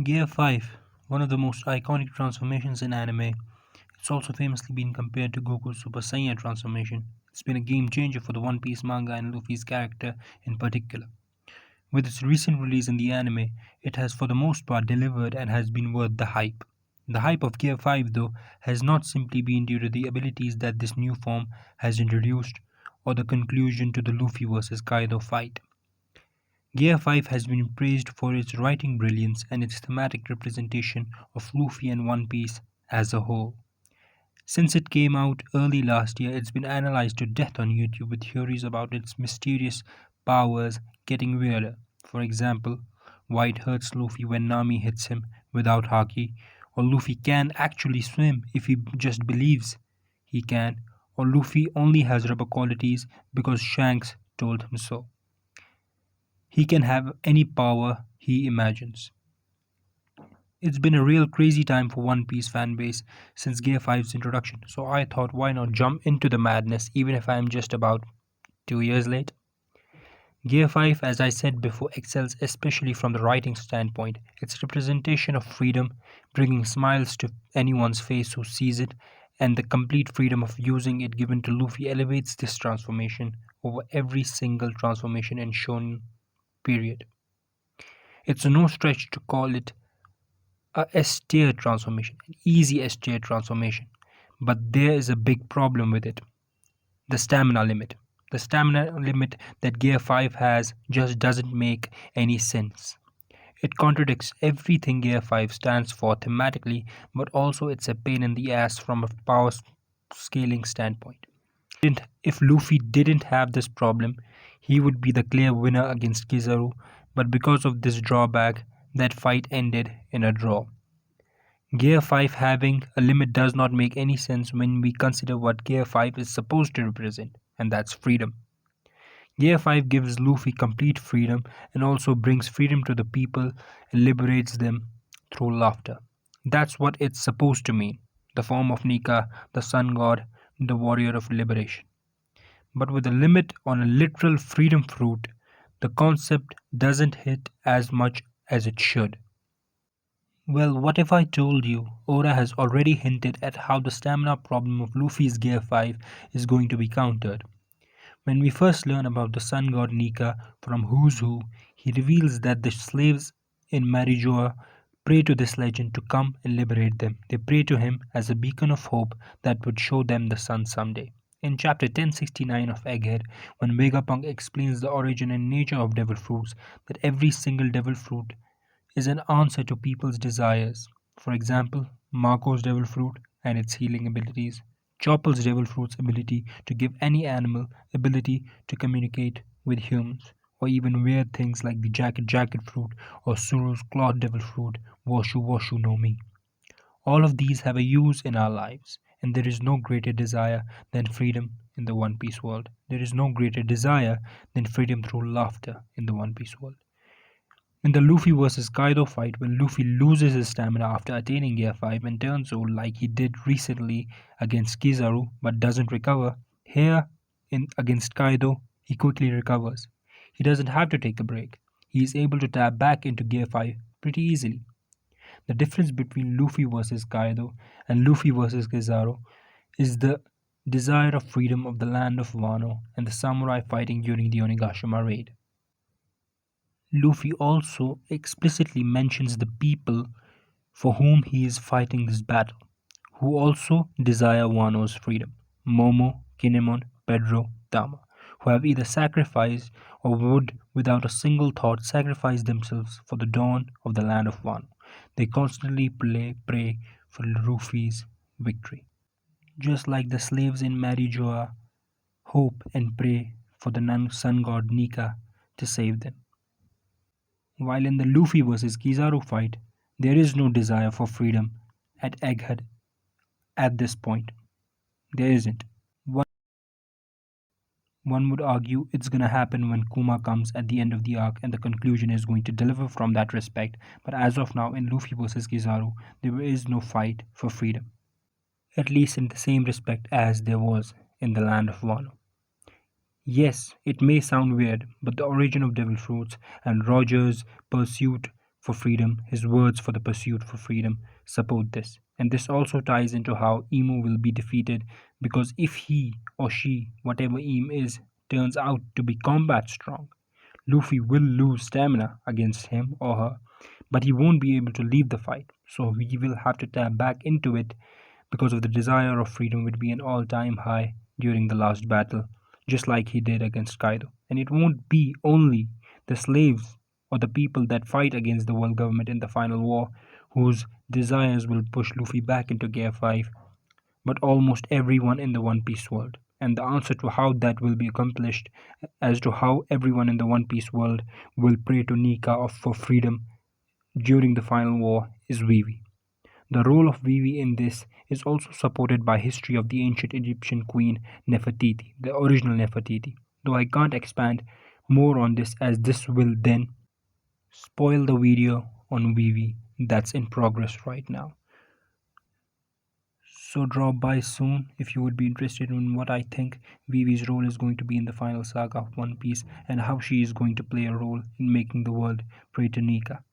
Gear 5, one of the most iconic transformations in anime. It's also famously been compared to Goku's Super Saiyan transformation. It's been a game changer for the One Piece manga and Luffy's character in particular. With its recent release in the anime, it has for the most part delivered and has been worth the hype. The hype of Gear 5, though, has not simply been due to the abilities that this new form has introduced or the conclusion to the Luffy vs. Kaido fight. Gear 5 has been praised for its writing brilliance and its thematic representation of Luffy and One Piece as a whole. Since it came out early last year, it's been analyzed to death on YouTube with theories about its mysterious powers getting weirder. For example, White hurts Luffy when Nami hits him without Haki, or Luffy can actually swim if he just believes he can, or Luffy only has rubber qualities because Shanks told him so. He can have any power he imagines. It's been a real crazy time for One Piece fanbase since Gear 5's introduction, so I thought why not jump into the madness even if I am just about 2 years late? Gear 5, as I said before, excels especially from the writing standpoint. Its representation of freedom, bringing smiles to anyone's face who sees it, and the complete freedom of using it given to Luffy elevates this transformation over every single transformation in shonen period. It's no stretch to call it a S-tier transformation, an easy S-tier transformation. But there is a big problem with it, the stamina limit. The stamina limit that Gear 5 has just doesn't make any sense. It contradicts everything Gear 5 stands for thematically, but also it's a pain in the ass from a power scaling standpoint. If Luffy didn't have this problem, he would be the clear winner against Kizaru, but because of this drawback, that fight ended in a draw. Gear 5 having a limit does not make any sense when we consider what Gear 5 is supposed to represent, and that's freedom. Gear 5 gives Luffy complete freedom and also brings freedom to the people and liberates them through laughter. That's what it's supposed to mean, the form of Nika, the sun god, the warrior of liberation. But with a limit on a literal freedom fruit, the concept doesn't hit as much as it should. Well, what if I told you Oda has already hinted at how the stamina problem of Luffy's Gear 5 is going to be countered? When we first learn about the sun god Nika from Who's Who, he reveals that the slaves in Marijoa pray to this legend to come and liberate them. They pray to him as a beacon of hope that would show them the sun someday. In chapter 1069 of Egghead, when Vegapunk explains the origin and nature of devil fruits, that every single devil fruit is an answer to people's desires. For example, Marco's devil fruit and its healing abilities, Chopper's devil fruit's ability to give any animal ability to communicate with humans, or even weird things like the jacket fruit or Suru's cloth devil fruit, Washu Washu no Mi. All of these have a use in our lives, and there is no greater desire than freedom in the One Piece world. There is no greater desire than freedom through laughter in the One Piece world. In the Luffy vs Kaido fight, when Luffy loses his stamina after attaining Gear 5 and turns old like he did recently against Kizaru but doesn't recover, here in against Kaido, he quickly recovers. He doesn't have to take a break. He is able to tap back into Gear 5 pretty easily. The difference between Luffy vs Kaido and Luffy vs Kizaru is the desire of freedom of the land of Wano and the samurai fighting during the Onigashima raid. Luffy also explicitly mentions the people for whom he is fighting this battle, who also desire Wano's freedom: Momo, Kinemon, Pedro, Tama, who have either sacrificed or would, without a single thought, sacrifice themselves for the dawn of the land of Wano. They constantly pray for Luffy's victory. Just like the slaves in Marijoa hope and pray for the sun god Nika to save them. While in the Luffy vs Kizaru fight, there is no desire for freedom at Egghead at this point. There isn't. One, one would argue it's gonna happen when Kuma comes at the end of the arc and the conclusion is going to deliver from that respect, but as of now in Luffy vs Kizaru, there is no fight for freedom. At least in the same respect as there was in the land of Wano. Yes, it may sound weird, but the origin of devil fruits and Roger's pursuit for freedom, his words for the pursuit for freedom support this. And this also ties into how Emu will be defeated because if he or she, whatever Emu is, turns out to be combat strong, Luffy will lose stamina against him or her, but he won't be able to leave the fight. So he will have to tap back into it because of the desire of freedom would be an all-time high during the last battle, just like he did against Kaido. And it won't be only the slaves or the people that fight against the world government in the final war whose desires will push Luffy back into Gear 5, but almost everyone in the One Piece world. And the answer to how that will be accomplished, as to how everyone in the One Piece world will pray to Nika for freedom during the final war, is Vivi. The role of Vivi in this is also supported by history of the ancient Egyptian queen Nefertiti, the original Nefertiti, though I can't expand more on this as this will then spoil the video on Vivi that's in progress right now. So drop by soon if you would be interested in what I think Vivi's role is going to be in the final saga of One Piece and how she is going to play a role in making the world pray to Nika.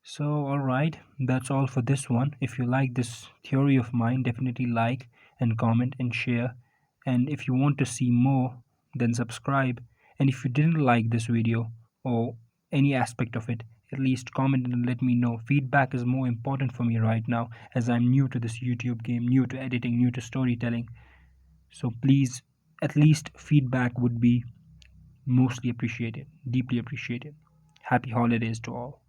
So, alright, that's all for this one. If you like this theory of mine, definitely like and comment and share. And if you want to see more, then subscribe. And if you didn't like this video or any aspect of it, at least comment and let me know. Feedback is more important for me right now as I'm new to this YouTube game, new to editing, new to storytelling. So please, at least feedback would be mostly appreciated, deeply appreciated. Happy holidays to all.